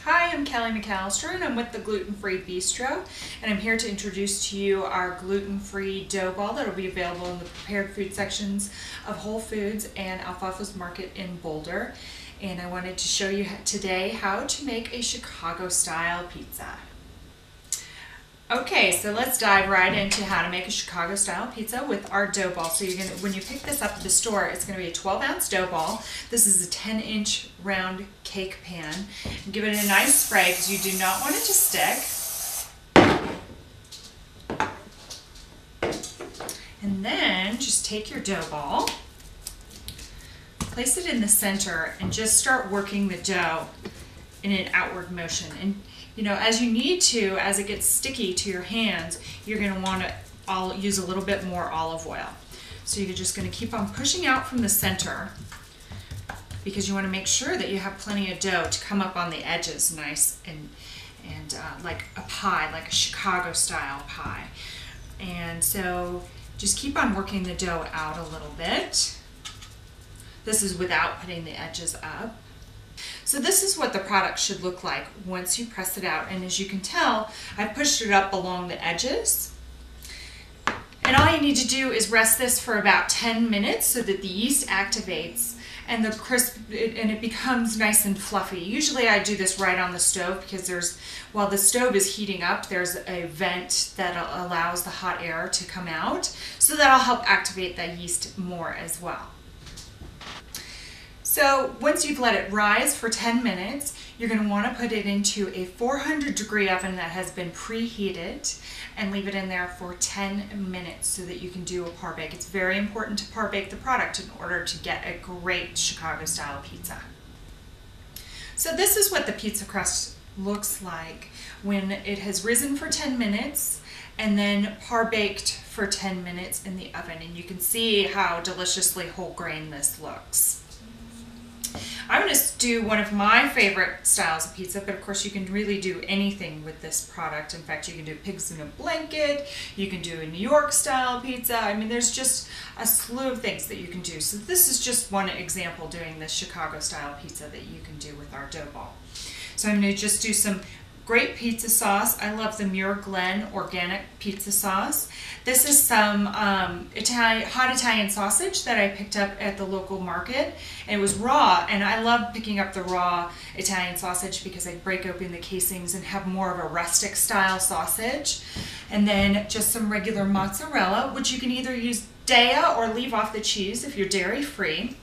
Hi, I'm Kelly McAllister and I'm with the Gluten-Free Bistro, and I'm here to introduce to you our gluten-free dough ball that will be available in the prepared food sections of Whole Foods and Alfalfa's Market in Boulder. And I wanted to show you today how to make a Chicago-style pizza. Okay, so let's dive right into how to make a Chicago-style pizza with our dough ball. So when you pick this up at the store, it's going to be a 12-ounce dough ball. This is a 10-inch round cake pan. Give it a nice spray because you do not want it to stick. And then just take your dough ball, place it in the center, and just start working the dough in an outward motion. And you know, as you need to, as it gets sticky to your hands, you're going to want to use a little bit more olive oil. So you're just going to keep on pushing out from the center because you want to make sure that you have plenty of dough to come up on the edges nice and like a pie, like a Chicago style pie. And so just keep on working the dough out a little bit. This is without putting the edges up. So this is what the product should look like once you press it out, and as you can tell, I pushed it up along the edges. And all you need to do is rest this for about 10 minutes so that the yeast activates and it becomes nice and fluffy. Usually I do this right on the stove because while the stove is heating up, there's a vent that allows the hot air to come out, so that'll help activate the yeast more as well. So once you've let it rise for 10 minutes, you're going to want to put it into a 400-degree oven that has been preheated and leave it in there for 10 minutes so that you can do a par bake. It's very important to par bake the product in order to get a great Chicago-style pizza. So this is what the pizza crust looks like when it has risen for 10 minutes and then par baked for 10 minutes in the oven. And you can see how deliciously whole grain this looks. I'm going to do one of my favorite styles of pizza, but of course you can really do anything with this product. In fact, you can do pigs in a blanket, you can do a New York style pizza. I mean, there's just a slew of things that you can do. So this is just one example doing this Chicago style pizza that you can do with our dough ball. So I'm going to just do some great pizza sauce. I love the Muir Glen organic pizza sauce. This is some hot Italian sausage that I picked up at the local market. And it was raw, and I love picking up the raw Italian sausage because I break open the casings and have more of a rustic style sausage. And then just some regular mozzarella, which you can either use Daya or leave off the cheese if you're dairy free.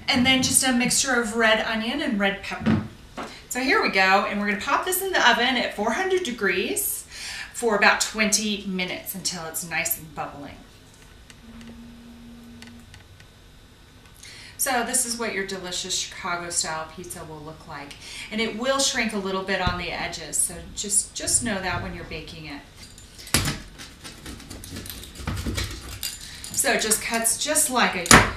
And then just a mixture of red onion and red pepper. So here we go, and we're going to pop this in the oven at 400 degrees for about 20 minutes until it's nice and bubbling. So this is what your delicious Chicago style pizza will look like. And it will shrink a little bit on the edges, so just know that when you're baking it. So it just cuts just like a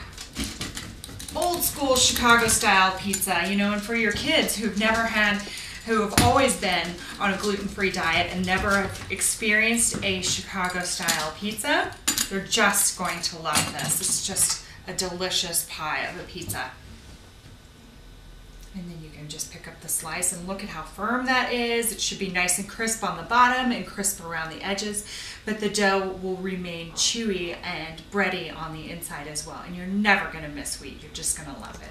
old school Chicago style pizza, you know, and for your kids who have always been on a gluten-free diet and never have experienced a Chicago style pizza, they're just going to love this. It's just a delicious pie of a pizza. And then you can just pick up the slice and look at how firm that is. It should be nice and crisp on the bottom and crisp around the edges, but the dough will remain chewy and bready on the inside as well. And you're never going to miss wheat. You're just going to love it.